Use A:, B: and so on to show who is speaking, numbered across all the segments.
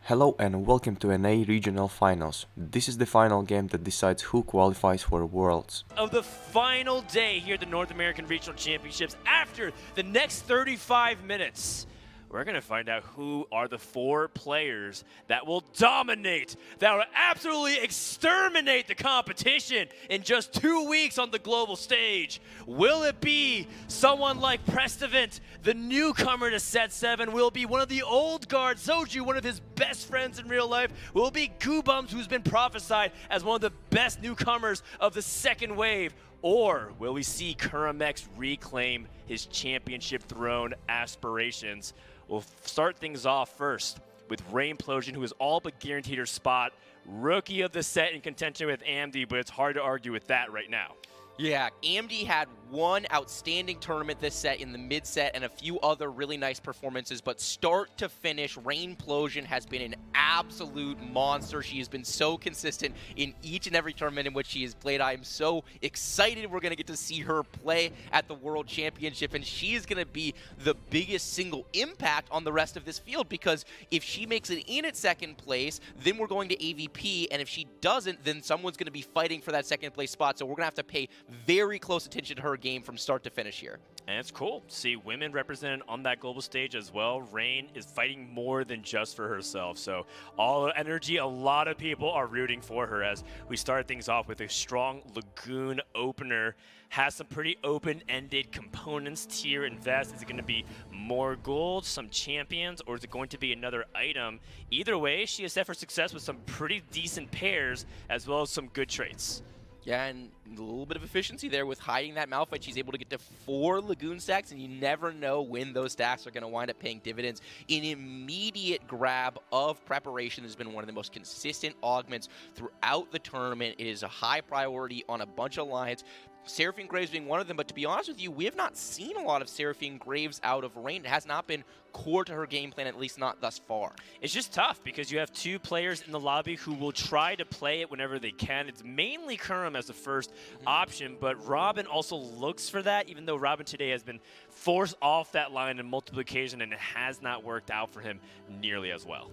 A: Hello and welcome to NA Regional Finals. This is the final game that decides who qualifies for Worlds.
B: Of the final day here at the North American Regional Championships, after the next 35 minutes, we're going to find out who are the 4 players that will dominate, that will absolutely exterminate the competition in just 2 weeks on the global stage. Will it be someone like Prestavant, the newcomer to Set 7? Will it be one of the old guards, Zoju, one of his best friends in real life? Will it be Goobums, who's been prophesied as one of the best newcomers of the second wave? Or will we see Kuramex reclaim his championship throne aspirations? We'll start things off first with Rainplosion, who is all but guaranteed her spot. Rookie of the set in contention with Amdi, but it's hard to argue with that right now.
C: Yeah, Amdi had one outstanding tournament this set in the mid-set and a few other really nice performances, but start to finish, Rainplosion has been an absolute monster. She has been so consistent in each and every tournament in which she has played. I am so excited we're going to get to see her play at the World Championship, and she is going to be the biggest single impact on the rest of this field, because if she makes it in at second place, then we're going to AVP, and if she doesn't, then someone's going to be fighting for that second place spot, so we're going to have to pay very close attention to her game from start to finish here.
B: And it's cool to see women represented on that global stage as well. Rain is fighting more than just for herself. So all energy, a lot of people are rooting for her as we start things off with a strong Lagoon opener. Has some pretty open-ended components. Tier invest. Is it going to be more gold, some champions, or is it going to be another item? Either way, she is set for success with some pretty decent pairs as well as some good traits.
C: Yeah, and a little bit of efficiency there with hiding that Malphite. She's able to get to 4 Lagoon stacks, and you never know when those stacks are going to wind up paying dividends. An immediate grab of preparation has been one of the most consistent augments throughout the tournament. It is a high priority on a bunch of lines. Seraphine Graves being one of them, but to be honest with you, we have not seen a lot of Seraphine Graves out of Rain. It has not been core to her game plan, at least not thus far.
B: It's just tough because you have 2 players in the lobby who will try to play it whenever they can. It's mainly Kurum as the first option, but Robin also looks for that, even though Robin today has been forced off that line on multiple occasions, and it has not worked out for him nearly as well.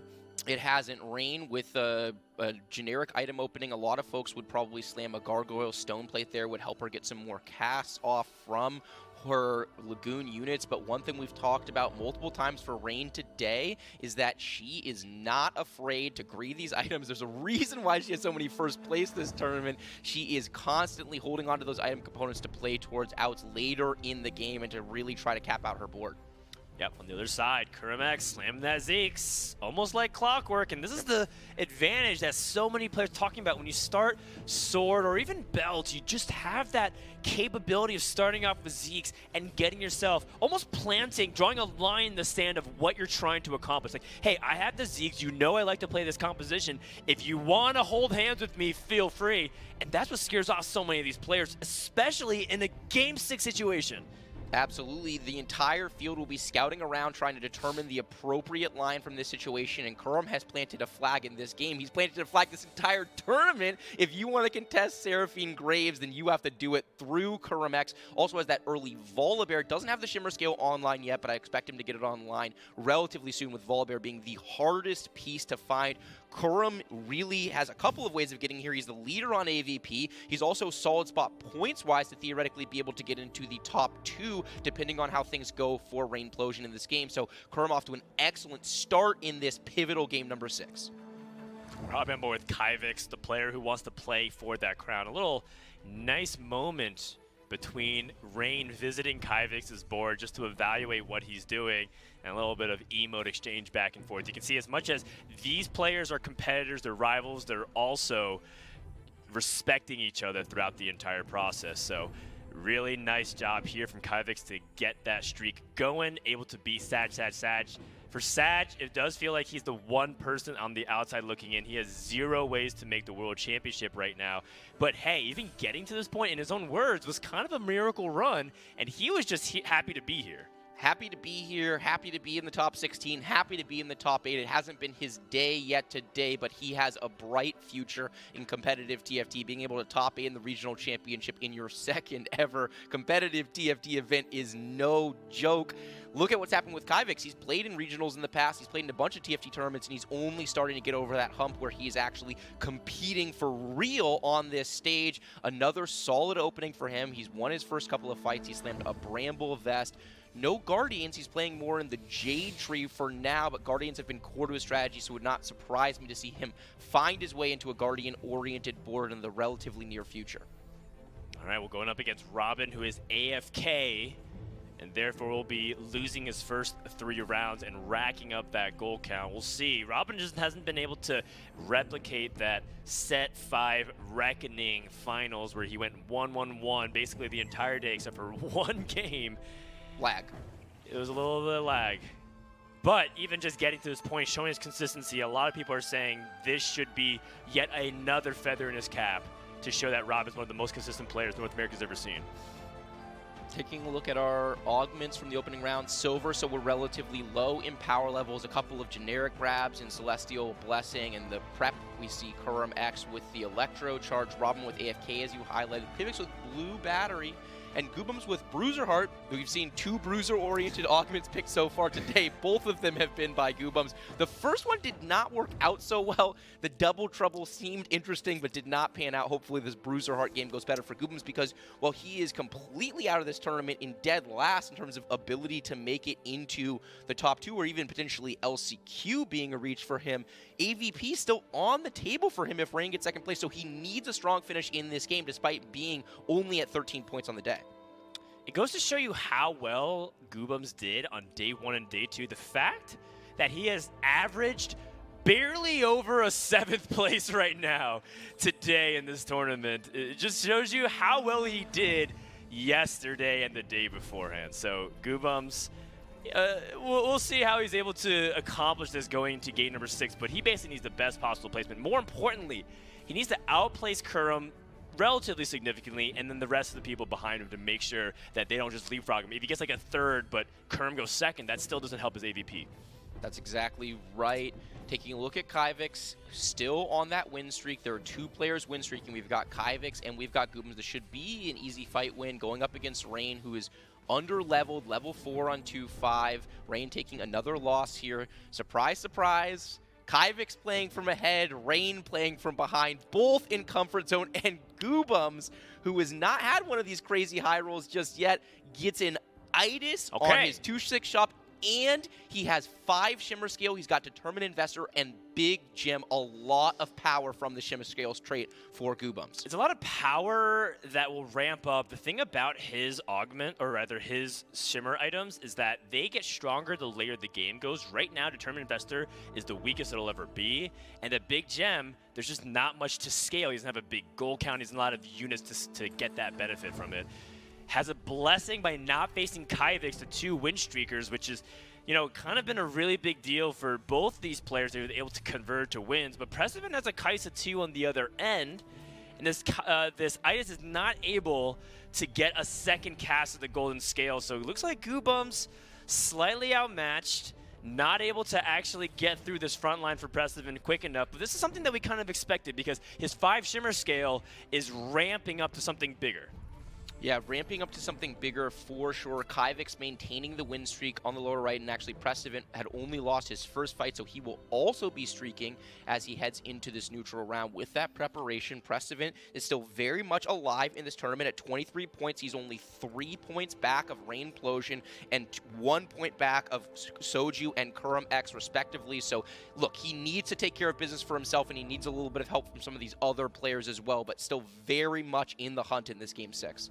C: It hasn't. Rain with a generic item opening, a lot of folks would probably slam a Gargoyle Stone Plate there, would help her get some more casts off from her Lagoon units, but one thing we've talked about multiple times for Rain today is that she is not afraid to greed these items. There's a reason why she has so many first place this tournament. She is constantly holding on to those item components to play towards outs later in the game and to really try to cap out her board.
B: Yep, on the other side, Kuramex slamming that Zeeks, almost like clockwork, and this is the advantage that so many players talking about. When you start Sword or even Belt, you just have that capability of starting off with Zeeks and getting yourself, almost planting, drawing a line in the sand of what you're trying to accomplish. Like, hey, I have the Zeeks, you know I like to play this composition. If you want to hold hands with me, feel free. And that's what scares off so many of these players, especially in a Game 6 situation.
C: Absolutely. The entire field will be scouting around trying to determine the appropriate line from this situation, and Kurum has planted a flag in this game. He's planted a flag this entire tournament. If you want to contest Seraphine Graves, then you have to do it through Kuramex. Also has that early Volibear. Doesn't have the Shimmer Scale online yet, but I expect him to get it online relatively soon, with Volibear being the hardest piece to find. Kurum really has a couple of ways of getting here. He's the leader on AVP. He's also solid spot points-wise to theoretically be able to get into the top 2, depending on how things go for Rainplosion in this game. So Kurum off to an excellent start in this pivotal game number 6.
B: Robin with Kyvix, the player who wants to play for that crown. A little nice moment between Rain visiting Kyvix's board just to evaluate what he's doing, and a little bit of emote exchange back and forth. You can see as much as these players are competitors, they're rivals, they're also respecting each other throughout the entire process. So really nice job here from Kyvix to get that streak going, able to be Sag. For Sag, it does feel like he's the one person on the outside looking in. He has 0 ways to make the World Championship right now. But hey, even getting to this point, in his own words, was kind of a miracle run, and he was just happy to be here.
C: Happy to be here, happy to be in the top 16, happy to be in the top 8. It hasn't been his day yet today, but he has a bright future in competitive TFT. Being able to top 8 in the regional championship in your second ever competitive TFT event is no joke. Look at what's happened with Kyvix. He's played in regionals in the past, he's played in a bunch of TFT tournaments, and he's only starting to get over that hump where he's actually competing for real on this stage. Another solid opening for him. He's won his first couple of fights. He slammed a Bramble Vest. No Guardians. He's playing more in the Jade Tree for now, but Guardians have been core to his strategy, so it would not surprise me to see him find his way into a Guardian-oriented board in the relatively near future.
B: All right, we're going up against Robin, who is AFK, and therefore will be losing his first 3 rounds and racking up that goal count. We'll see. Robin just hasn't been able to replicate that set 5 Reckoning finals where he went 1-1-1 basically the entire day except for one game.
C: Lag.
B: It was a little bit of lag. But even just getting to this point, showing his consistency, a lot of people are saying this should be yet another feather in his cap to show that Rob is one of the most consistent players North America's ever seen.
C: Taking a look at our augments from the opening round, Silver, so we're relatively low in power levels. A couple of generic grabs in Celestial Blessing, and the prep we see Kurum X with the Electro Charge, Robin with AFK as you highlighted, Pivix with Blue Battery, and Goobums with Bruiser Heart. We've seen 2 Bruiser-oriented augments picked so far today. Both of them have been by Goobums. The first one did not work out so well. The Double Trouble seemed interesting, but did not pan out. Hopefully this Bruiser Heart game goes better for Goobums because, while he is completely out of this tournament in dead last in terms of ability to make it into the top 2 or even potentially LCQ being a reach for him, AVP still on the table for him if Rain gets second place, so he needs a strong finish in this game despite being only at 13 points on the day.
B: It goes to show you how well Goobums did on day 1 and day 2. The fact that he has averaged barely over a 7th place right now today in this tournament, it just shows you how well he did yesterday and the day beforehand. So Goobums, we'll see how he's able to accomplish this going to gate number 6, but he basically needs the best possible placement. More importantly, he needs to outplace Kurum relatively significantly, and then the rest of the people behind him to make sure that they don't just leapfrog him. If he gets like a 3rd, but Kurum goes 2nd, that still doesn't help his AVP.
C: That's exactly right. Taking a look at Kyvix, still on that win streak. There are 2 players win streaking. We've got Kyvix and we've got Goobums. This should be an easy fight win going up against Rain, who is under-leveled, level 4 on 2-5. Rain taking another loss here. Surprise, surprise. Kyvix playing from ahead, Rain playing from behind, both in comfort zone, and Goobums, who has not had one of these crazy high rolls just yet, gets an itis on his 2-6 shop, and he has 5 Shimmer Scale. He's got Determined Investor and Big Gem, a lot of power from the Shimmer Scales trait for Goobums.
B: It's a lot of power that will ramp up. The thing about his augment, or rather his Shimmer items, is that they get stronger the later the game goes. Right now, Determined Investor is the weakest it'll ever be, and the Big Gem, there's just not much to scale. He doesn't have a big goal count. He doesn't have a lot of units to get that benefit from it. Has a blessing by not facing Kyvix, the 2 win streakers, which is, you know, kind of been a really big deal for both these players. They were able to convert to wins, but Precedent has a Kaisa 2 on the other end, and this Itis is not able to get a 2nd cast of the Golden Scale, so it looks like Goobums slightly outmatched, not able to actually get through this front line for Precedent quick enough, but this is something that we kind of expected because his 5 Shimmer Scale is ramping up to something bigger.
C: Yeah, ramping up to something bigger for sure. Kyvix maintaining the win streak on the lower right, and actually Precedent had only lost his first fight, so he will also be streaking as he heads into this neutral round. With that preparation, Precedent is still very much alive in this tournament at 23 points. He's only 3 points back of Rainplosion and 1 point back of Soju and Kurum X respectively. So look, he needs to take care of business for himself, and he needs a little bit of help from some of these other players as well, but still very much in the hunt in this game 6.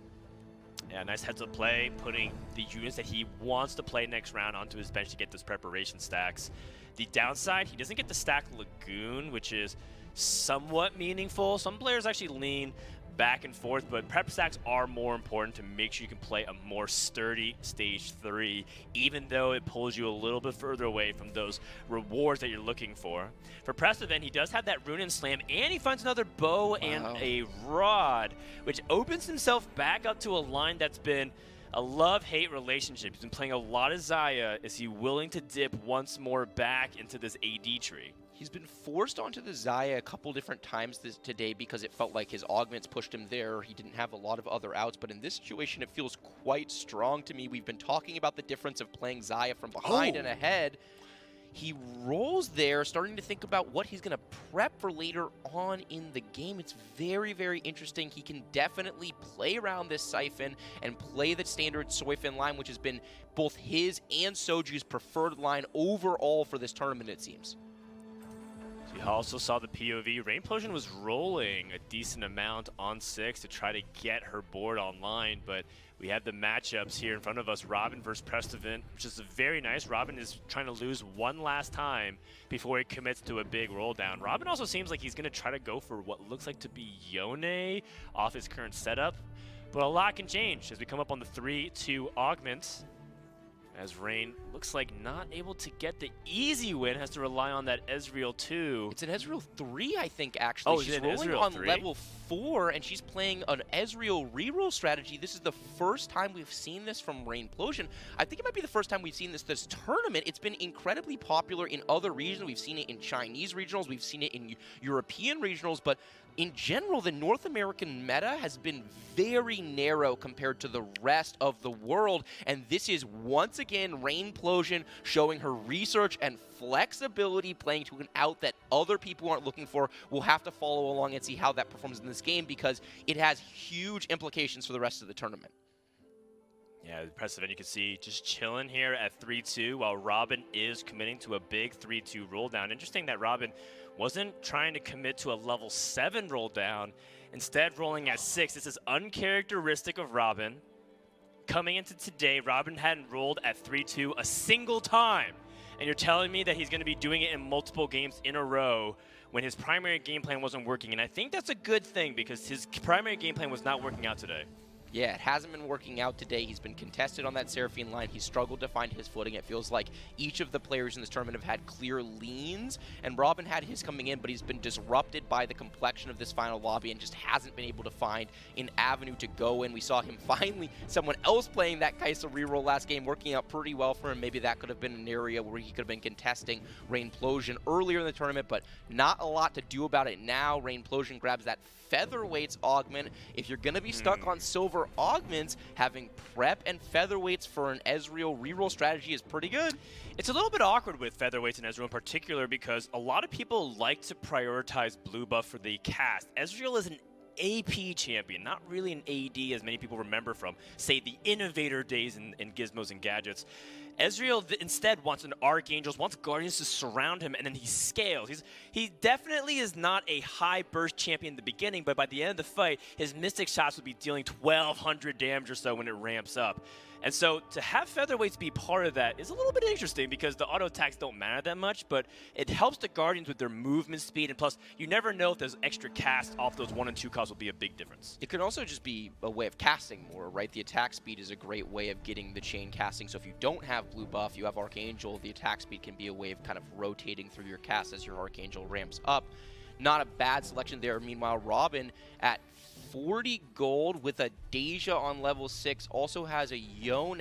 B: Yeah, nice heads-up play, putting the units that he wants to play next round onto his bench to get those preparation stacks. The downside, he doesn't get to stack Lagoon, which is somewhat meaningful. Some players actually lean back and forth, but prep stacks are more important to make sure you can play a more sturdy stage 3, even though it pulls you a little bit further away from those rewards that you're looking for. For Precedent, he does have that Rune and Slam, and he finds another bow and a rod, which opens himself back up to a line that's been a love-hate relationship. He's been playing a lot of Xayah. Is he willing to dip once more back into this AD tree?
C: He's been forced onto the Xayah a couple different times today because it felt like his augments pushed him there. He didn't have a lot of other outs, but in this situation, it feels quite strong to me. We've been talking about the difference of playing Xayah from behind and ahead. He rolls there, starting to think about what he's going to prep for later on in the game. It's very, very interesting. He can definitely play around this Siphon and play the standard Soifin line, which has been both his and Soju's preferred line overall for this tournament, it seems.
B: We also saw the POV. Rainplosion was rolling a decent amount on 6 to try to get her board online, but we have the matchups here in front of us. Robin versus Prestevent, which is very nice. Robin is trying to lose one last time before he commits to a big roll down. Robin also seems like he's going to try to go for what looks like to be Yone off his current setup, but a lot can change as we come up on the 3-2 augment. As Rain looks like not able to get the easy win, has to rely on that Ezreal 2.
C: It's an Ezreal 3, I think, actually.
B: Oh,
C: she's rolling on level 4, and she's playing an Ezreal reroll strategy. This is the first time we've seen this from Rainplosion. I think it might be the first time we've seen this tournament. It's been incredibly popular in other regions. We've seen it in Chinese regionals. We've seen it in European regionals, but in general, the North American meta has been very narrow compared to the rest of the world, and this is once again Rainplosion showing her research and flexibility, playing to an out that other people aren't looking for. We'll have to follow along and see how that performs in this game because it has huge implications for the rest of the tournament.
B: Yeah, the Prestevent you can see just chilling here at 3-2 while Robin is committing to a big 3-2 roll down. Interesting that Robin wasn't trying to commit to a level 7 roll down, instead rolling at 6. This is uncharacteristic of Robin. Coming into today, Robin hadn't rolled at 3-2 a single time. And you're telling me that he's going to be doing it in multiple games in a row when his primary game plan wasn't working. And I think that's a good thing because his primary game plan was not working out today.
C: Yeah, it hasn't been working out today. He's been contested on that Seraphine line. He's struggled to find his footing. It feels like each of the players in this tournament have had clear leans, and Robin had his coming in, but he's been disrupted by the complexion of this final lobby and just hasn't been able to find an avenue to go in. We saw him finally, someone else playing that Kai'Sa reroll last game, working out pretty well for him. Maybe that could have been an area where he could have been contesting Rainplosion earlier in the tournament, but not a lot to do about it now. Rainplosion grabs that Featherweight's augment. If you're going to be stuck on silver augments, having prep and featherweights for an Ezreal reroll strategy is pretty good.
B: It's a little bit awkward with featherweights and Ezreal in particular because a lot of people like to prioritize blue buff for the cast. Ezreal is an AP champion, not really an AD as many people remember from, say, the Innovator days in Gizmos and Gadgets. Ezreal instead wants an Archangels, wants Guardians to surround him, and then he scales. He definitely is not a high burst champion in the beginning, but by the end of the fight, his Mystic shots would be dealing 1,200 damage or so when it ramps up. And so to have featherweights be part of that is a little bit interesting because the auto attacks don't matter that much, but it helps the Guardians with their movement speed, and plus you never know if those extra casts off those 1 and 2 costs will be a big difference.
C: It could also just be a way of casting more, right? The attack speed is a great way of getting the chain casting, so if you don't have blue buff, you have Archangel, the attack speed can be a way of kind of rotating through your cast as your Archangel ramps up. Not a bad selection there. Meanwhile, Robin at 40 gold with a Deja on level 6, also has a Yone.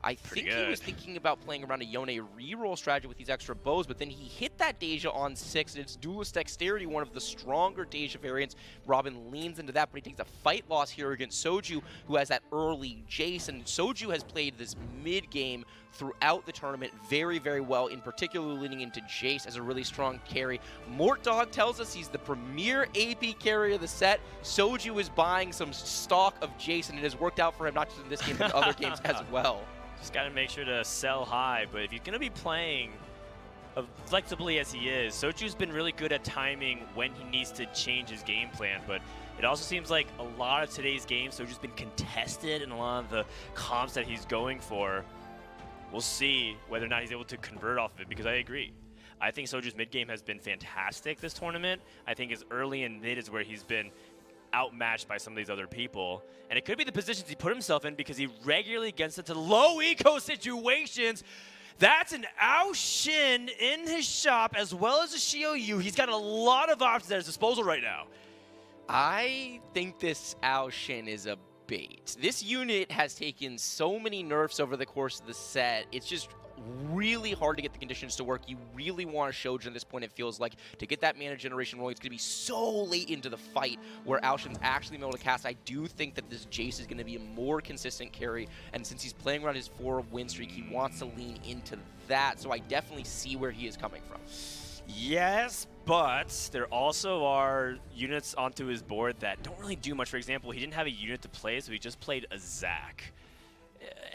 C: I think he was thinking about playing around a Yone reroll strategy with these extra bows, but then he hit that Deja on 6, and it's Duelist Dexterity, one of the stronger Deja variants. Robin leans into that, but he takes a fight loss here against Soju, who has that early Jace, and Soju has played this mid-game throughout the tournament very, very well, in particular leaning into Jace as a really strong carry. Mortdog tells us he's the premier AP carry of the set. Soju is buying some stock of Jace, and it has worked out for him not just in this game, but in other games as well.
B: Just got to make sure to sell high, but if you're going to be playing flexibly as he is, Soju's been really good at timing when he needs to change his game plan, but it also seems like a lot of today's games, Soju's been contested in a lot of the comps that he's going for. We'll see whether or not he's able to convert off of it, because I agree. I think Soju's mid-game has been fantastic this tournament. I think his early and mid is where he's been outmatched by some of these other people. And it could be the positions he put himself in because he regularly gets into low eco situations. That's an Ao Shin in his shop as well as a Xiao Yu. He's got a lot of options at his disposal right now.
C: I think this Ao Shin is a bait. This unit has taken so many nerfs over the course of the set. It's just really hard to get the conditions to work. You really want to Shoujin at this point, it feels like, to get that mana generation rolling. It's going to be so late into the fight where Aoshin's actually able to cast. I do think that this Jace is going to be a more consistent carry, and since he's playing around his 4 win streak, he wants to lean into that, so I definitely see where he is coming from.
B: Yes, but there also are units onto his board that don't really do much. For example, he didn't have a unit to play, so he just played a Zac.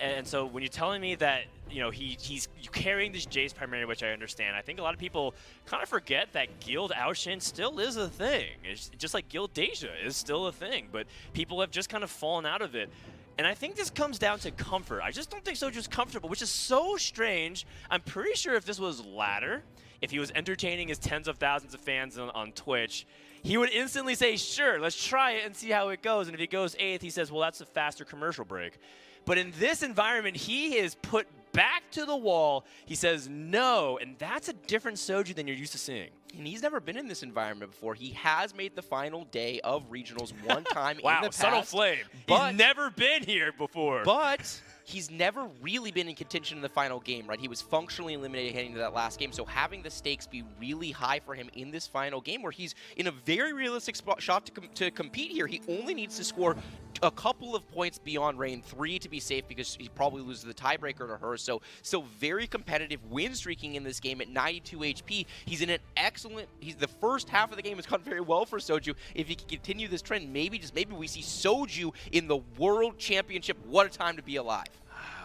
B: And so when you're telling me that, you know, he's carrying this Jace primarily, which I understand, I think a lot of people kind of forget that Guild Aoshin still is a thing. It's just like Guild Deja is still a thing, but people have just kind of fallen out of it. And I think this comes down to comfort. I just don't think Soju's comfortable, which is so strange. I'm pretty sure if this was Ladder, if he was entertaining his tens of thousands of fans on Twitch, he would instantly say, sure, let's try it and see how it goes. And if he goes 8th, he says, well, that's a faster commercial break. But in this environment, he is put back to the wall. He says no, and that's a different Soju than you're used to seeing.
C: And he's never been in this environment before. He has made the final day of regionals one time
B: wow,
C: in the past.
B: Subtle Flame. He's never been here before.
C: But he's never really been in contention in the final game, right? He was functionally eliminated heading to that last game, so having the stakes be really high for him in this final game where he's in a very realistic shot to compete here. He only needs to score a couple of points beyond Rain, 3 to be safe because he probably loses the tiebreaker to her. So still very competitive win streaking in this game at 92 HP. He's in an excellent, the first half of the game has gone very well for Soju. If he can continue this trend, maybe we see Soju in the World Championship. What a time to be alive.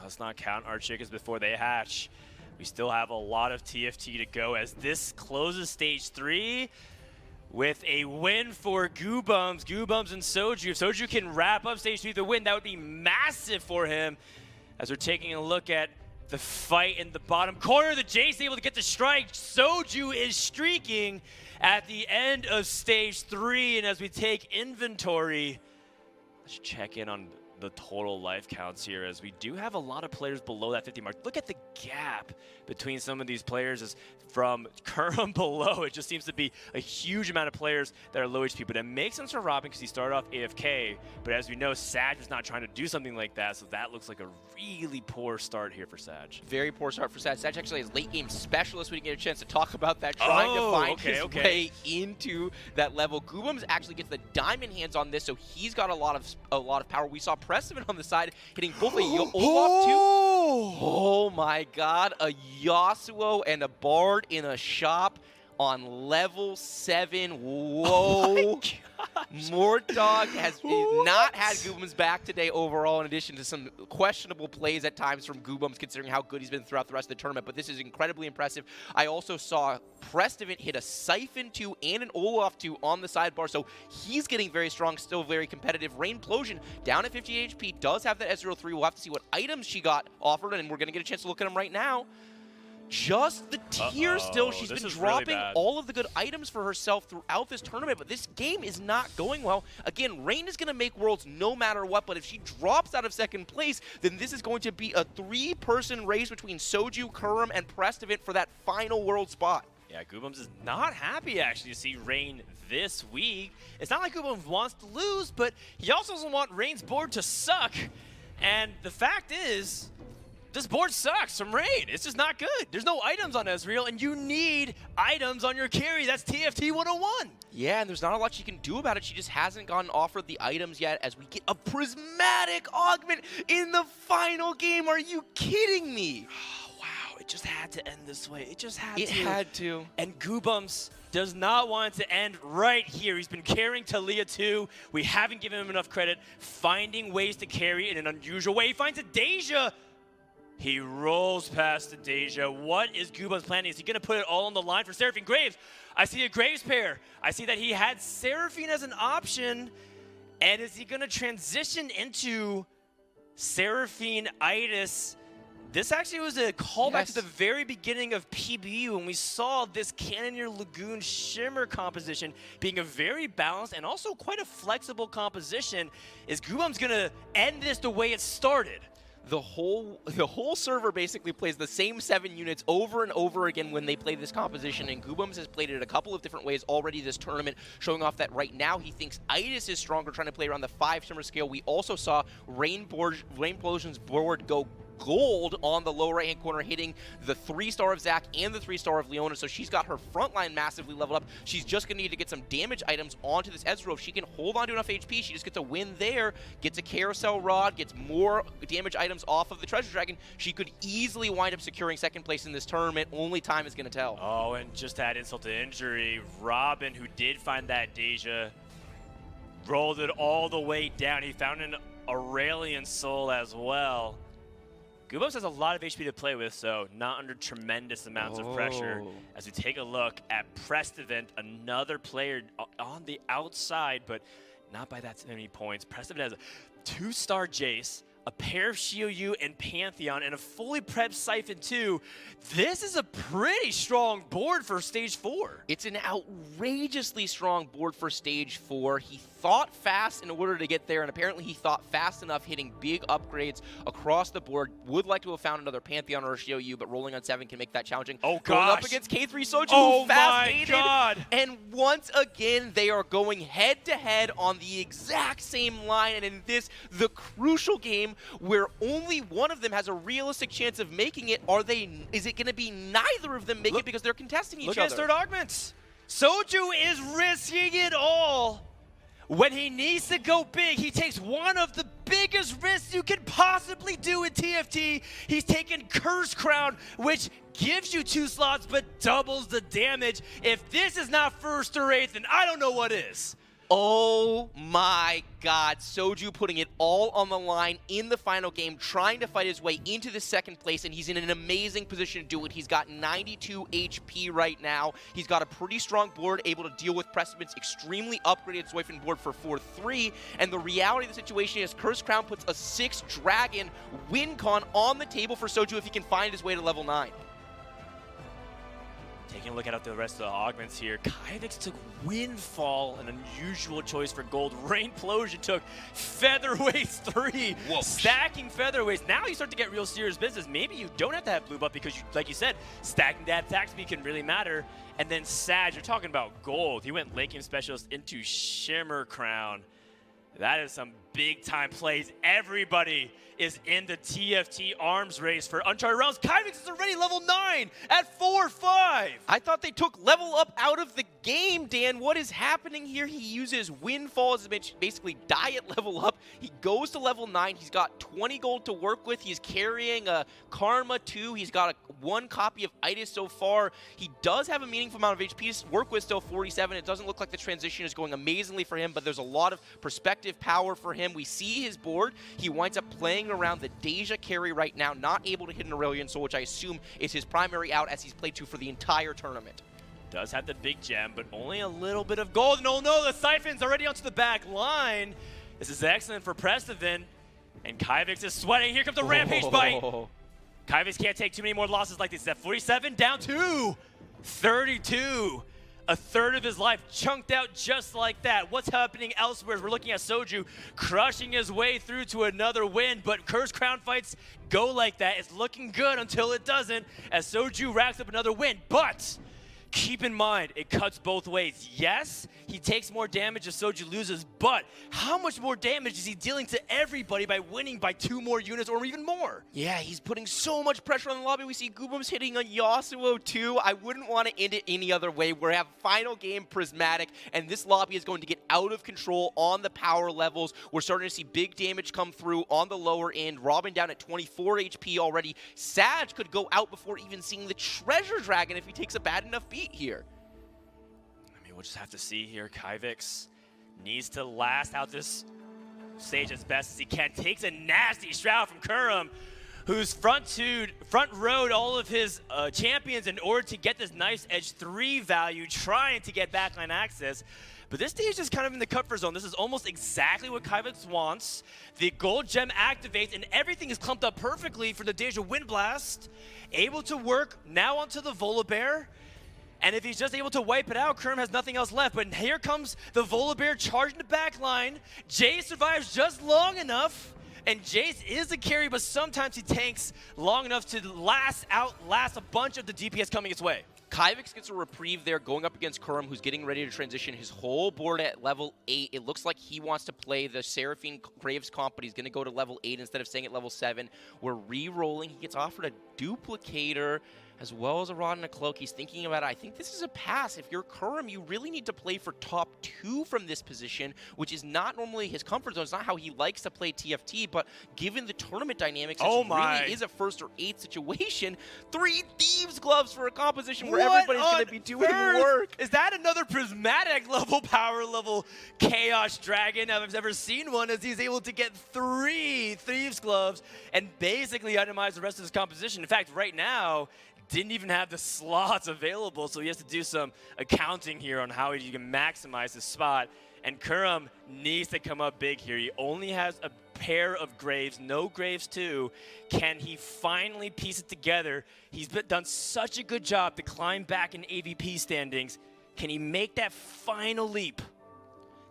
B: Let's not count our chickens before they hatch. We still have a lot of TFT to go as this closes stage 3 with a win for Goobums and Soju. If Soju can wrap up stage 3 with a win, that would be massive for him. As we're taking a look at the fight in the bottom corner, the Jace able to get the strike. Soju is streaking at the end of stage 3, and as we take inventory, let's check in on the total life counts here, as we do have a lot of players below that 50 mark. Look at the gap between some of these players. As from Kurum below, it just seems to be a huge amount of players that are low HP, but it makes sense for Robin because he started off AFK, but as we know, Sag was not trying to do something like that, so that looks like a really poor start here for Sag.
C: Very poor start for Sag. Sag actually is late game specialist. We didn't get a chance to talk about that, trying to find his way into that level. Goobums actually gets the diamond hands on this, so he's got a lot of power. We saw Prestivan on the side hitting both a Olaf too. Oh my god, a Yasuo and a Bard in a shop on level 7. Whoa. Mordog has not had Goobums back today overall, in addition to some questionable plays at times from Goobums, considering how good he's been throughout the rest of the tournament. But this is incredibly impressive. I also saw Prestivan hit a Siphon 2 and an Olaf 2 on the sidebar, so he's getting very strong, still very competitive. Rainplosion down at 50 HP, does have that S03. We'll have to see what items she got offered, and we're going to get a chance to look at them right now. Just the tier still. She's been dropping all of the good items for herself throughout this tournament, but this game is not going well. Again, Rain is going to make Worlds no matter what, but if she drops out of second place, then this is going to be a 3-person race between Soju, Kurum, and Prestivan for that final World spot.
B: Yeah, Goobums is not happy actually to see Rain this week. It's not like Goobums wants to lose, but he also doesn't want Rain's board to suck. And the fact is, this board sucks from Rain. It's just not good. There's no items on Ezreal, and you need items on your carry. That's TFT 101.
C: Yeah, and there's not a lot she can do about it. She just hasn't gotten offered the items yet, as we get a prismatic augment in the final game. Are you kidding me?
B: Wow, it just had to end this way. It just had to.
C: It had to.
B: And Goobums does not want it to end right here. He's been carrying Talia too. We haven't given him enough credit. Finding ways to carry in an unusual way. He finds a Deja. He rolls past the Deja. What is Goobums planning? Is he going to put it all on the line for Seraphine Graves? I see a Graves pair. I see that he had Seraphine as an option. And is he going to transition into Seraphine-itis? This actually was a callback to the very beginning of PBU when we saw this Cannoneer Lagoon Shimmer composition being a very balanced and also quite a flexible composition. Is Goobums going to end this the way it started?
C: the whole server basically plays the same 7 units over and over again when they play this composition, and Goobums has played it a couple of different ways already this tournament, showing off that right now he thinks Itis is stronger, trying to play around the 5-summer scale. We also saw Rainplosion's board go gold on the lower right hand corner, hitting the 3-star of Zac and the 3-star of Leona, so she's got her front line massively leveled up. She's just going to need to get some damage items onto this Ezreal. If she can hold on to enough HP, she just gets a win there, gets a carousel rod, gets more damage items off of the Treasure Dragon. She could easily wind up securing second place in this tournament. Only time is going to tell.
B: Oh, and just that insult to injury, Robin, who did find that Deja, rolled it all the way down. He found an Aurelian Soul as well. Goobums has a lot of HP to play with, so not under tremendous amounts of pressure. As we take a look at Prestivent, another player on the outside, but not by that many points. Prestivent has a 2-star Jace, a pair of Xiaoyu and Pantheon, and a fully prepped Siphon too. This is a pretty strong board for Stage 4.
C: It's an outrageously strong board for Stage 4. He thought fast in order to get there, and apparently he thought fast enough, hitting big upgrades across the board. Would like to have found another Pantheon or a Xiaoyu, but rolling on 7 can make that challenging.
B: Oh,
C: Going up
B: gosh.
C: against K3 Soju,
B: Oh,
C: who fast-baited.
B: my God.
C: And once again, they are going head-to-head on the exact same line, and in this, the crucial game where only one of them has a realistic chance of making it, is it going to be neither of them make it because they're contesting each other?
B: Look at his third augments. Soju is risking it all. When he needs to go big, he takes one of the biggest risks you can possibly do in TFT. He's taken Curse Crown, which gives you 2 slots but doubles the damage. If this is not first or 8th, then I don't know what is.
C: Oh my God, Soju putting it all on the line in the final game, trying to fight his way into the second place, and he's in an amazing position to do it. He's got 92 HP right now. He's got a pretty strong board, able to deal with Prestivent's extremely upgraded Soifin board for 4-3, and the reality of the situation is Curse Crown puts a 6-dragon win con on the table for Soju if he can find his way to level 9.
B: Taking a look at the rest of the augments here, Kyvix took Windfall, an unusual choice for gold. Rainplosion took Featherweights 3,
C: Whoa.
B: stacking Featherweights. Now you start to get real serious business. Maybe you don't have to have blue buff because, like you said, stacking that attack speed can really matter. And then Sag, you're talking about gold. He went late game specialist into Shimmer Crown. That is some big-time plays. Everybody is in the TFT arms race for Uncharted Realms. Kyvix is already level 9 at 4-5.
C: I thought they took level up out of the game, Dan. What is happening here? He uses Windfall as basically diet level up. He goes to level 9. He's got 20 gold to work with. He's carrying a Karma 2. He's got 1 copy of Itis so far. He does have a meaningful amount of HP to work with, still 47. It doesn't look like the transition is going amazingly for him, but there's a lot of perspective power for him. We see his board. He winds up playing around the Deja carry right now, not able to hit an Aurelian Soul, which I assume is his primary out as he's played 2 for the entire tournament.
B: Does have the big gem, but only a little bit of gold. No, the Siphon's already onto the back line. This is excellent for Prestivent, and Kyvix is sweating. Here comes the Rampage bite. Kyvix can't take too many more losses like this. He's at 47, down to 32. A third of his life chunked out just like that. What's happening elsewhere? We're looking at Soju crushing his way through to another win, but Curse Crown fights go like that. It's looking good until it doesn't, as Soju racks up another win. But keep in mind, it cuts both ways. Yes, he takes more damage if Soju loses, but how much more damage is he dealing to everybody by winning by 2 more units or even more?
C: Yeah, he's putting so much pressure on the lobby. We see Goobums hitting on Yasuo too. I wouldn't want to end it any other way. We have final game Prismatic, and this lobby is going to get out of control on the power levels. We're starting to see big damage come through on the lower end. Robin down at 24 HP already. Sag could go out before even seeing the Treasure Dragon if he takes a bad enough beat here.
B: We'll just have to see here. Kyvix needs to last out this stage as best as he can. Takes a nasty shroud from Kurum, who's front-rowed all of his champions in order to get this nice edge 3 value, trying to get backline access. But this stage is kind of in the comfort zone. This is almost exactly what Kyvix wants. The gold gem activates, and everything is clumped up perfectly for the Deja Wind Blast. Able to work now onto the Volibear. And if he's just able to wipe it out, Kurum has nothing else left. But here comes the Volibear charging the back line. Jay survives just long enough. And Jace is a carry, but sometimes he tanks long enough to outlast a bunch of the DPS coming its way.
C: Kyvix gets a reprieve there going up against Kurum, who's getting ready to transition his whole board at level 8. It looks like he wants to play the Seraphine Graves comp, but he's going to go to level 8 instead of staying at level 7. We're re-rolling. He gets offered a duplicator as well as a rod and a cloak. He's thinking about it. I think this is a pass. If you're Kurum, you really need to play for top 2 from this position, which is not normally his comfort zone. It's not how he likes to play TFT, but given the tournament dynamics, it really is a first or 8 situation. 3 Thieves Gloves for a composition where everybody's going to be doing work.
B: Is that another prismatic level, power level Chaos Dragon? I've ever seen one, as he's able to get 3 Thieves Gloves and basically itemize the rest of his composition. In fact, right now, didn't even have the slots available, so he has to do some accounting here on how he can maximize his spot. And Kurum needs to come up big here. He only has a pair of Graves, no Graves 2. Can he finally piece it together? He's done such a good job to climb back in AVP standings. Can he make that final leap?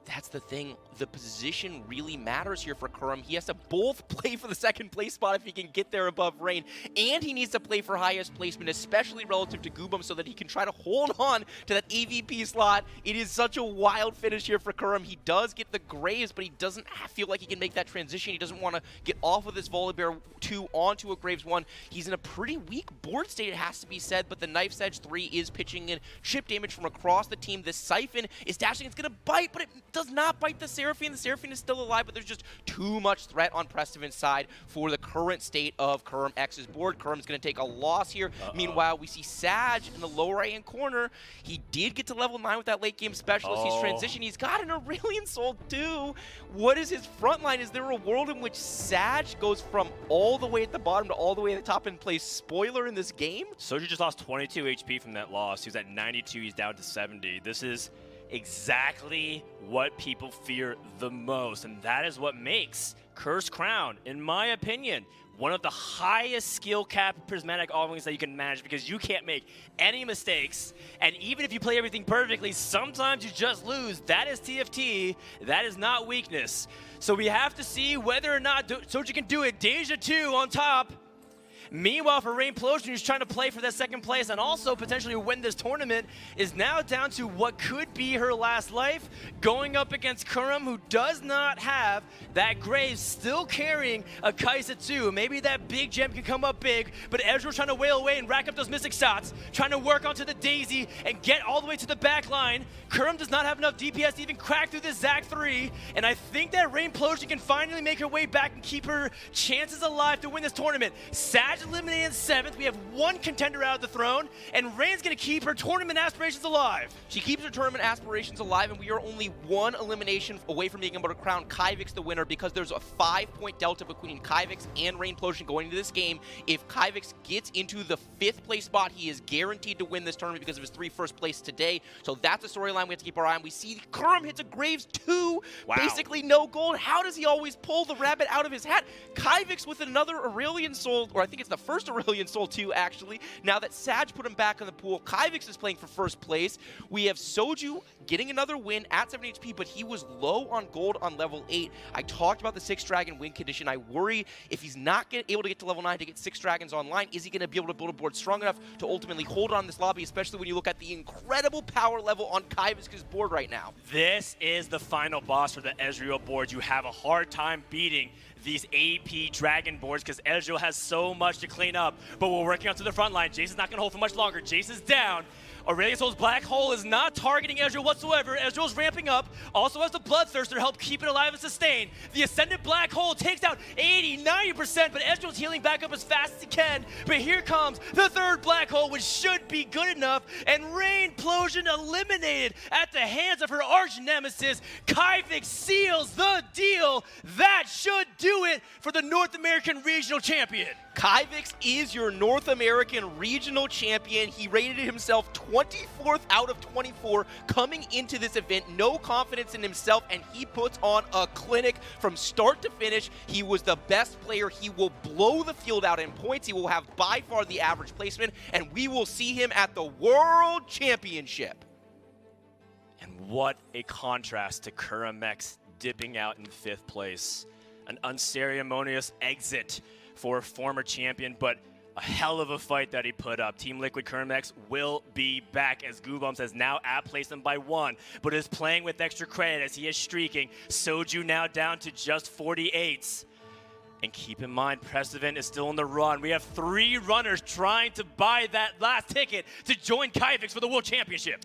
C: That's the thing. The position really matters here for Kurum. He has to both play for the second place spot if he can get there above Rain, and he needs to play for highest placement, especially relative to Goobum, so that he can try to hold on to that AVP slot. It is such a wild finish here for Kurum. He does get the Graves, but he doesn't feel like he can make that transition. He doesn't want to get off of this Volibear 2 onto a Graves 1. He's in a pretty weak board state, it has to be said, but the Knife's Edge 3 is pitching in chip damage from across the team. This Siphon is dashing. It's going to bite, but it does not bite the Seraphine. The Seraphine is still alive, but there's just too much threat on Prestiven's side for the current state of Kurum X's board. Kurum's going to take a loss here. Meanwhile, we see Sag in the lower right-hand corner. He did get to level 9 with that late-game specialist. He's transitioned. He's got an Aurelion Soul too. What is his front line? Is there a world in which Sag goes from all the way at the bottom to all the way at the top and plays spoiler in this game?
B: Soju just lost 22 HP from that loss. He was at 92. He's down to 70. This is exactly what people fear the most, and that is what makes Cursed Crown, in my opinion, one of the highest skill cap prismatic offerings that you can manage, because you can't make any mistakes, and even if you play everything perfectly, sometimes you just lose. That is TFT. That is not weakness. So we have to see whether or not Soju can do it. Deja 2 on top. Meanwhile, for Rainplosion, who's trying to play for that second place and also potentially win this tournament, is now down to what could be her last life, going up against Kurum, who does not have that Graves, still carrying a Kai'Sa 2. Maybe that big gem can come up big, but Ezreal's trying to wail away and rack up those mystic shots, trying to work onto the Daisy and get all the way to the back line. Kurum does not have enough DPS to even crack through this Zac 3, and I think that Rainplosion can finally make her way back and keep her chances alive to win this tournament. Sag eliminated in 7th. We have one contender out of the throne, and Rain's going to keep her tournament aspirations alive.
C: She keeps her tournament aspirations alive, and we are only one elimination away from being able to crown Kyvix the winner, because there's a 5-point delta between Kyvix and Rainplosion going into this game. If Kyvix gets into the 5th place spot, he is guaranteed to win this tournament because of his 3 first place today. So that's a storyline we have to keep our eye on. We see Kurum hits a Graves 2, basically no gold. How does he always pull the rabbit out of his hat? Kyvix with another Aurelion Soul, or I think it's the first Aurelion Soul 2, actually. Now that Sag put him back in the pool, Kyvix is playing for first place. We have Soju getting another win at 7 HP, but he was low on gold on level 8. I talked about the 6 dragon win condition. I worry if he's not able to get to level 9 to get 6 dragons online, is he going to be able to build a board strong enough to ultimately hold on this lobby, especially when you look at the incredible power level on Kyvix's board right now.
B: This is the final boss for the Ezreal board. You have a hard time beating these AP Dragon boards because Ezreal has so much to clean up. But we're working up to the front line. Jason's not going to hold for much longer. Jason's down. Aurelion Soul's Black Hole is not targeting Ezreal whatsoever. Ezreal's ramping up. Also has the Bloodthirster help keep it alive and sustain. The Ascendant Black Hole takes out 80-90%, but Ezreal's healing back up as fast as he can. But here comes the 3rd Black Hole, which should be good enough. And Rainplosion eliminated at the hands of her arch nemesis. Kyvix seals the deal. That should do it for the North American Regional Champion.
C: Kyvix is your North American Regional Champion. He rated himself 24th out of 24 coming into this event. No confidence in himself, and he puts on a clinic from start to finish. He was the best player. He will blow the field out in points. He will have by far the average placement, and we will see him at the World Championship.
B: And what a contrast to Kurum X dipping out in 5th place. An unceremonious exit for former champion, but a hell of a fight that he put up. Team Liquid Kermex will be back as Goobums has now outplaced him by 1, but is playing with extra credit as he is streaking. Soju now down to just 48s. And keep in mind, Precedent is still on the run. We have 3 runners trying to buy that last ticket to join Kyvix for the World Championship.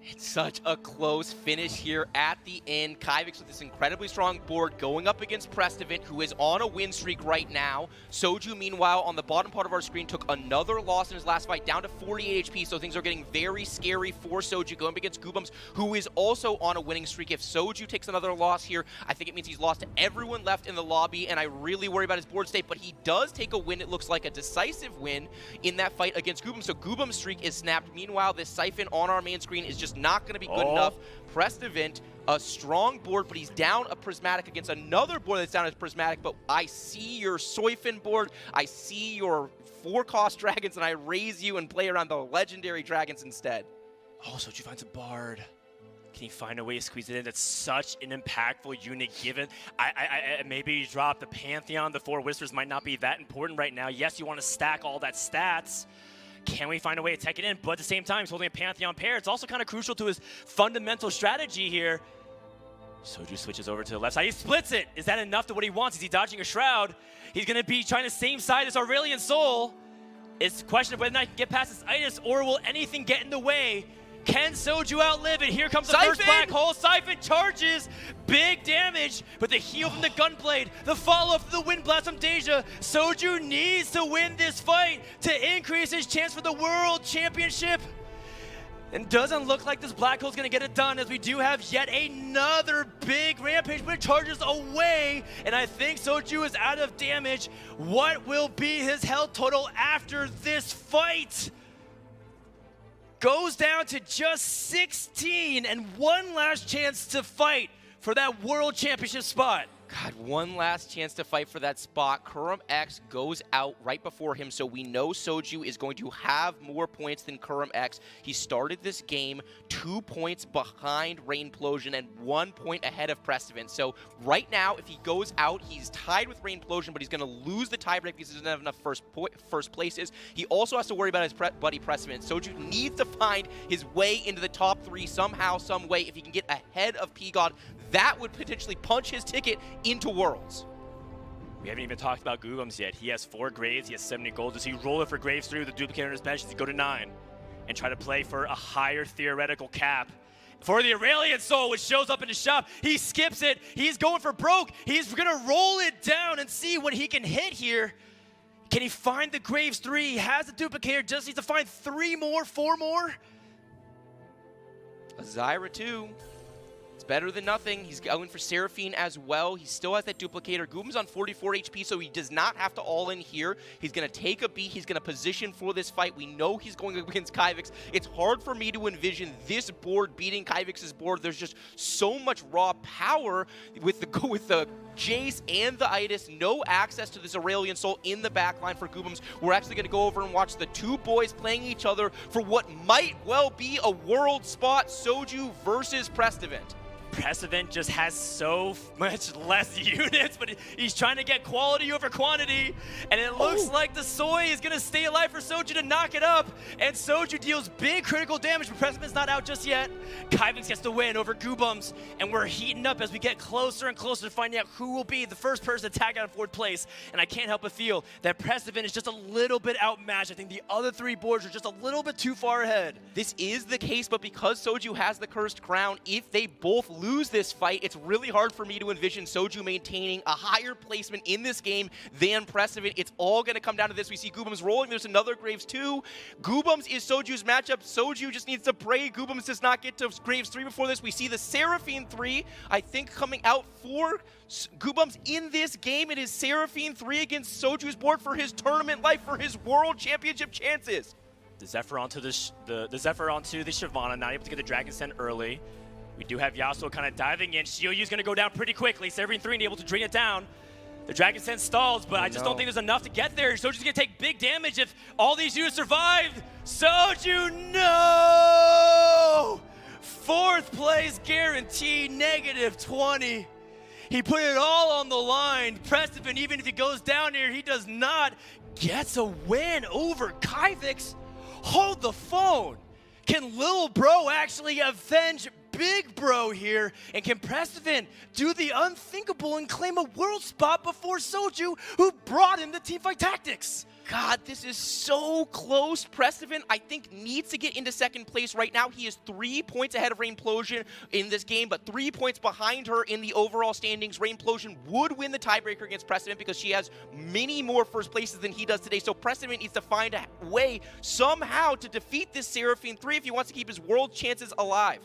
C: It's such a close finish here at the end. Kyvix with this incredibly strong board going up against Prestevant, who is on a win streak right now. Soju, meanwhile, on the bottom part of our screen, took another loss in his last fight, down to 48 HP, so things are getting very scary for Soju going up against Goobums, who is also on a winning streak. If Soju takes another loss here, I think it means he's lost to everyone left in the lobby, and I really worry about his board state, but he does take a win. It looks like a decisive win in that fight against Goobums, so Goobums' streak is snapped. Meanwhile, this Siphon on our main screen is just not going to be good enough. Prestevant, a strong board, but he's down a Prismatic against another board that's down as Prismatic, but I see your Soifin board, I see your 4-cost dragons, and I raise you and play around the legendary dragons instead.
B: Oh, Soju finds a Bard. Can he find a way to squeeze it in? That's such an impactful unit given. Maybe you drop the Pantheon. The 4 Whispers might not be that important right now. Yes, you want to stack all that stats. Can we find a way to tech it in? But at the same time, he's holding a Pantheon pair. It's also kind of crucial to his fundamental strategy here. Soju switches over to the left side. He splits it. Is that enough to what he wants? Is he dodging a Shroud? He's going to be trying the same side as Aurelion Sol. It's a question of whether or not he can get past this Itis, or will anything get in the way? Can Soju outlive it? Here comes the first black hole. Siphon charges. Big damage, but the heal from the Gunblade, the follow-up from the Wind Blast from Deja. Soju needs to win this fight to increase his chance for the World Championship. And doesn't look like this black hole's gonna get it done, as we do have yet another big rampage, but it charges away, and I think Soju is out of damage. What will be his health total after this fight? Goes down to just 16 and one last chance to fight for that World Championship spot.
C: God, one last chance to fight for that spot. Kurum X goes out right before him, so we know Soju is going to have more points than Kurum X. He started this game 2 points behind Rainplosion and 1 point ahead of Prestevant. So right now, if he goes out, he's tied with Rainplosion, but he's going to lose the tiebreak because he doesn't have enough first places. He also has to worry about his buddy Prestevant. Soju needs to find his way into the top 3 somehow, some way. If he can get ahead of P-God, that would potentially punch his ticket into Worlds.
B: We haven't even talked about Googums yet. He has 4 Graves, he has 70 gold. Does he roll it for Graves 3 with a duplicator on his bench? Does he go to 9 and try to play for a higher theoretical cap? For the Aurelion Sol, which shows up in his shop, he skips it. He's going for broke. He's gonna roll it down and see what he can hit here. Can he find the Graves 3? He has a duplicator, just needs to find 3 more, 4 more.
C: A Zyra 2. It's better than nothing. He's going for Seraphine as well. He still has that duplicator. Goobum's on 44 HP, so he does not have to all in here. He's going to take a beat. He's going to position for this fight. We know he's going up against Kyvix. It's hard for me to envision this board beating Kyvix's board. There's just so much raw power with the Jace and the Itis. No access to this Aurelion Sol in the backline for Goobums. We're actually going to go over and watch the 2 boys playing each other for what might well be a world spot. Soju versus Prestevant.
B: Precedent just has so much less units, but he's trying to get quality over quantity, and it looks like the Soy is going to stay alive for Soju to knock it up, and Soju deals big critical damage, but Precedent's not out just yet. Kyvix gets the win over Goobums, and we're heating up as we get closer and closer to finding out who will be the first person to tag out in 4th place, and I can't help but feel that Precedent is just a little bit outmatched. I think the other 3 boards are just a little bit too far ahead.
C: This is the case, but because Soju has the Cursed Crown, if they both lose this fight, it's really hard for me to envision Soju maintaining a higher placement in this game than Prestevant. It's all going to come down to this. We see Goobums rolling. There's another Graves 2. Goobums is Soju's matchup. Soju just needs to pray Goobums does not get to Graves 3 before this. We see the Seraphine 3, I think, coming out for Goobums in this game. It is Seraphine 3 against Soju's board for his tournament life, for his World Championship chances.
B: The Zephyr onto the Zephyr onto the Shyvana, not able to get the Dragon Send early. We do have Yasuo kind of diving in. Shioyu's going to go down pretty quickly. Seraphine 3 able to drain it down. The Dragon Sense stalls, but I just don't think there's enough to get there. Soju's going to take big damage if all these units survive. Soju, no! 4th place guarantee, -20. He put it all on the line. Prestivan, even if he goes down here, he does not. Gets a win over Kyvix. Hold the phone. Can Lil Bro actually avenge Big Bro here? And can Prestivan do the unthinkable and claim a world spot before Soju, who brought him the teamfight tactics?
C: God, this is so close. Prestivan, I think, needs to get into second place right now. He is 3 points ahead of Rainplosion in this game, but 3 points behind her in the overall standings. Rainplosion would win the tiebreaker against Prestivan because she has many more first places than he does today. So Prestivan needs to find a way somehow to defeat this Seraphine 3 if he wants to keep his world chances alive.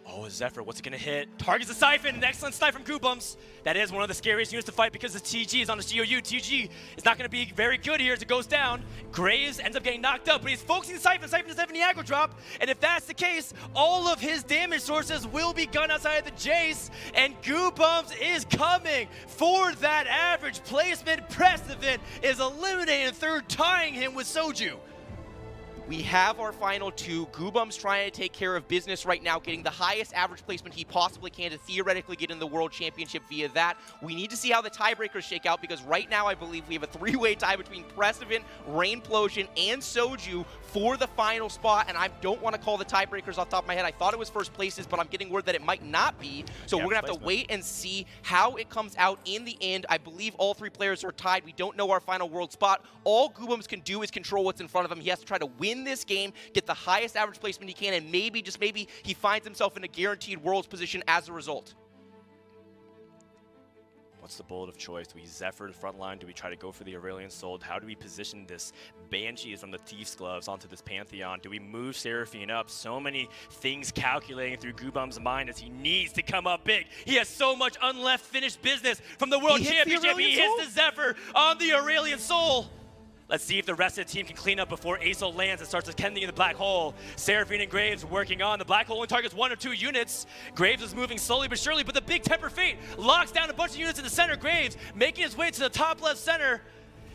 B: Oh, Zephyr, what's it gonna hit? Targets the Siphon, an excellent snipe from Goobums. That is one of the scariest units to fight because the TG is on the COU. TG is not gonna be very good here as it goes down. Graves ends up getting knocked up, but he's focusing the Siphon. Siphon doesn't have any aggro drop, and if that's the case, all of his damage sources will be gone outside of the Jace, and Goobums is coming for that average placement. Prestivan is eliminating third, tying him with Soju.
C: We have our final two. Goobums trying to take care of business right now, getting the highest average placement he possibly can to theoretically get in the World Championship via that. We need to see how the tiebreakers shake out because right now I believe we have a three-way tie between Prestivan, Rainplosion, and Soju for the final spot, and I don't want to call the tiebreakers off the top of my head. I thought it was first places, but I'm getting word that it might not be. So we're going to have to wait and see how it comes out in the end. I believe all three players are tied. We don't know our final world spot. All Goobums can do is control what's in front of him. He has to try to win this game, get the highest average placement he can, and maybe, just maybe, he finds himself in a guaranteed world's position as a result.
B: What's the bullet of choice? Do we Zephyr the front line? Do we try to go for the Aurelion Soul? How do we position this Banshee from the Thief's Gloves onto this Pantheon? Do we move Seraphine up? So many things calculating through Goobums' mind as he needs to come up big. He has so much unleft finished business from the World Championship. He hits the Zephyr on the Aurelion Soul. Let's see if the rest of the team can clean up before Azo lands and starts attending in the black hole. Seraphine and Graves working on. The black hole only targets 1 or 2 units. Graves is moving slowly but surely, but the big Temper Fate locks down a bunch of units in the center. Graves making his way to the top left center,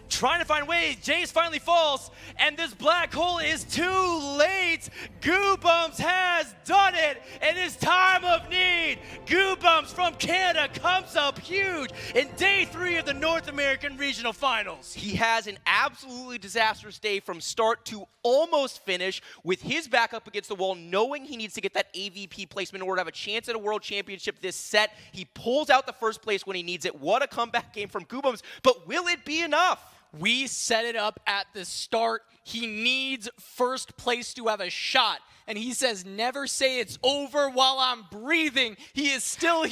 B: trying to find ways. Jace finally falls, and this black hole is too late. Goobums has done it in his time of need. Goobums from Canada comes up huge in day 3 of the North American Regional Finals.
C: He has an absolutely disastrous day from start to almost finish with his back up against the wall, knowing he needs to get that AVP placement in order to have a chance at a World Championship this set. He pulls out the first place when he needs it. What a comeback game from Goobums, but will it be enough?
D: We set it up at the start. He needs first place to have a shot. And he says, never say it's over while I'm breathing. He is still here.